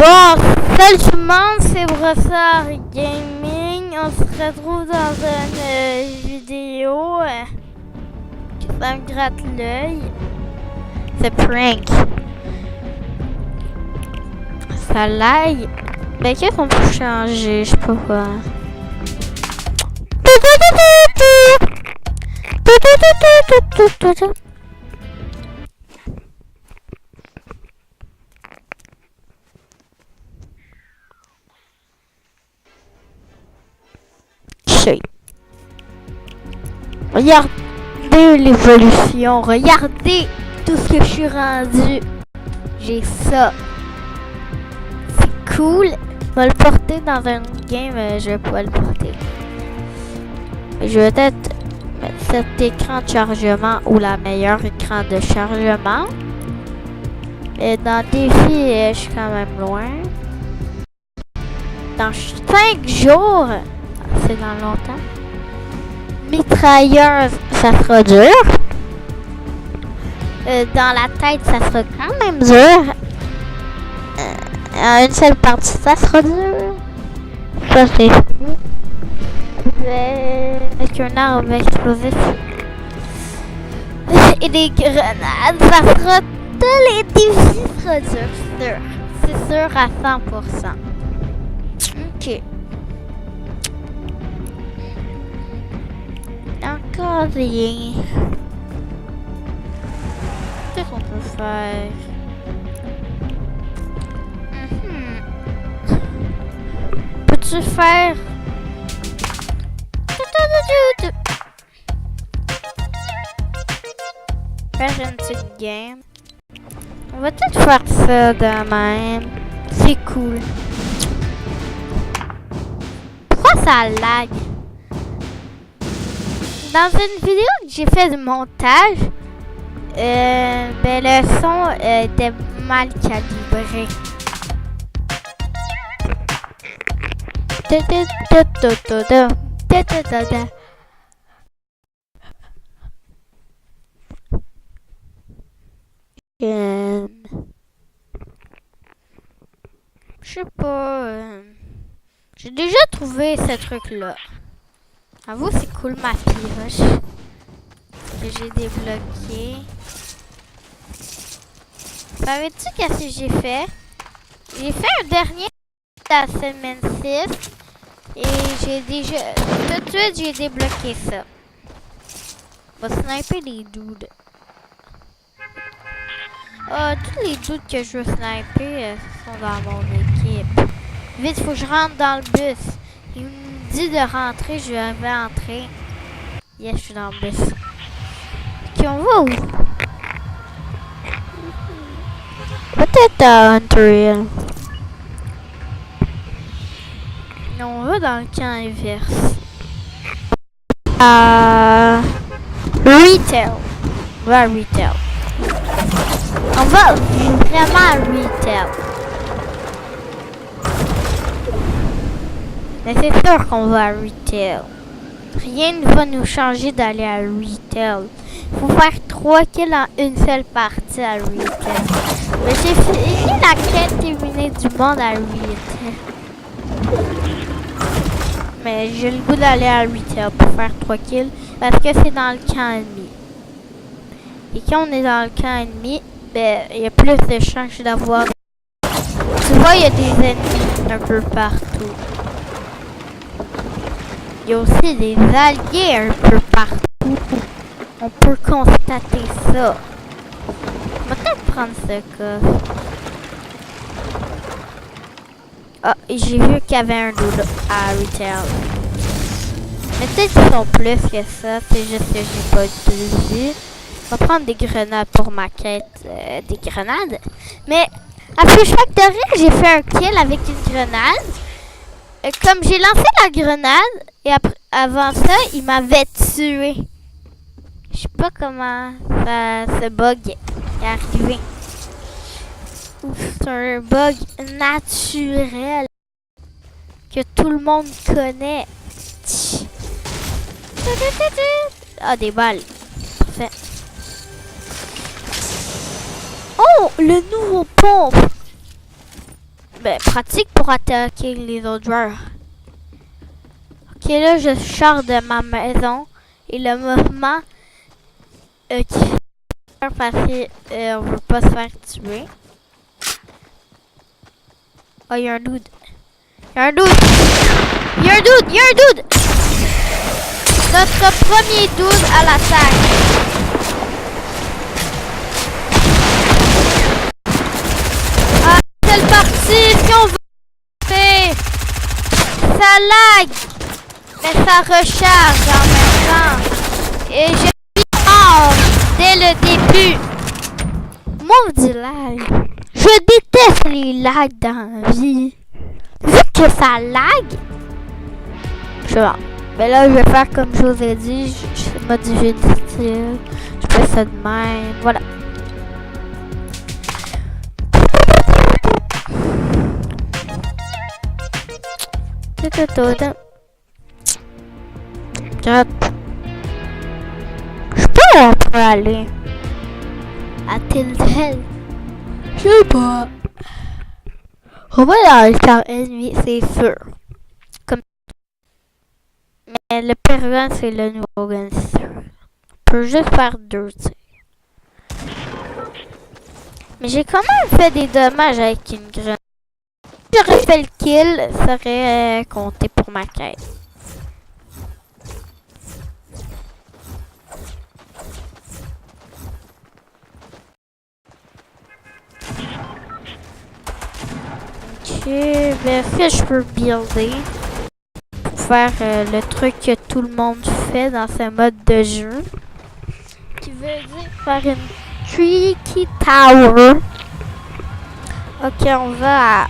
Bon, salut tout le monde, c'est Brossard Gaming. On se retrouve dans une vidéo que ça me gratte l'œil. C'est prank. Ça lag. Ben qu'est-ce qu'on peut changer? Je sais pas quoi. Regardez l'évolution, regardez tout ce que je suis rendu. J'ai ça. C'est cool. Je vais le porter dans un game, je vais pas le porter. Je vais peut-être mettre cet écran de chargement ou la meilleure écran de chargement. Et dans défi, je suis quand même loin. Dans 5 jours, c'est dans longtemps. Mitrailleuse, ça sera dur. Dans la tête, ça sera quand même dur. Une seule partie, ça sera dur. Ça, c'est fou. Avec un arme explosif. Et des grenades, ça sera... Tous les défis sera dur, sûr. C'est sûr à 100%. Ok. Encore rien. Qu'est-ce qu'on peut faire? Peux-tu faire... Faire une petite game. On va peut-être faire ça de même. C'est cool. Pourquoi ça lag? Dans une vidéo que j'ai fait du montage, ben le son était mal calibré. Je sais pas. J'ai déjà trouvé ce truc-là. Avoue, c'est cool ma pioche que j'ai débloqué. Savais-tu qu'est-ce que j'ai fait? J'ai fait un dernier la semaine 6 et j'ai déjà... Tout de suite, j'ai débloqué ça. On va sniper les dudes. Tous les dudes que je veux sniper sont dans mon équipe. Vite, faut que je rentre dans le bus. Il me dit de rentrer, je vais entrer. Yes, je suis dans le bus. Ok, on va où? Peut-être à Hunter Hill. Non, on va dans le camp inverse. Retail. On va à Retail. On va vraiment à Retail. Mais c'est sûr qu'on va à Retail. Rien ne va nous changer d'aller à Retail. Faut faire 3 kills en une seule partie à Retail. Mais j'ai fini la quête terminée du monde à Retail. Mais j'ai le goût d'aller à Retail pour faire 3 kills parce que c'est dans le camp ennemi. Et quand on est dans le camp ennemi, ben il y a plus de chances d'avoir... Tu vois, il y a des ennemis un peu partout. Il y a aussi des alliés un peu partout. On peut constater ça. On va peut-être prendre ce coffre. Ah, et j'ai vu qu'il y avait un dodo à Retail. Mais peut-être qu'ils sont plus que ça. C'est juste que j'ai pas vu. On va prendre des grenades pour ma quête. Des grenades. Mais à Fish Factory, j'ai fait un kill avec une grenade. Comme j'ai lancé la grenade, et après, avant ça, il m'avait tué. Je sais pas comment ce bug est arrivé. C'est un bug naturel que tout le monde connaît. Ah, des balles. Parfait. Oh, le nouveau pompe. Ben, pratique pour attaquer les autres joueurs. Ok, là, je sors de ma maison. Et le mouvement qui fait parce qu'on veut pas se faire tuer. Oh, il y a un dude. Il y a un dude. Il y a un dude. Il y a un dude. Notre premier dude à l'attaque. Ah, c'est parti. Si on veut faire, ça lag. Mais ça recharge en même temps. Et je suis mort dès le début. Maudit lag. Je déteste les lags dans la vie. Vu que ça lag, je sais pas. Mais là, je vais faire comme je vous ai dit. Je modifie le style. Je fais ça de même. Voilà. Je peux où on peut aller? À Tilted. Je sais pas. On va dans le camp ennemi, c'est sûr. Comme... Mais le perdant, c'est le nouveau gunster. On peut juste faire 2 tirs. Mais j'ai quand même fait des dommages avec une grenade. Si j'aurais fait le kill, ça aurait compté pour ma quête. Ok, ben est-ce que je peux builder pour faire le truc que tout le monde fait dans ce mode de jeu, qui veut dire faire une tricky tower. Ok, on va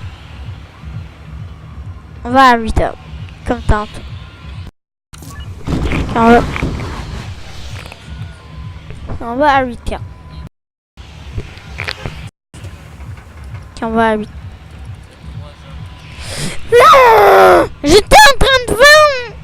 à 8 heures, comme tantôt. On va à 8 heures. On va à 8. Non! J'étais en train de vendre!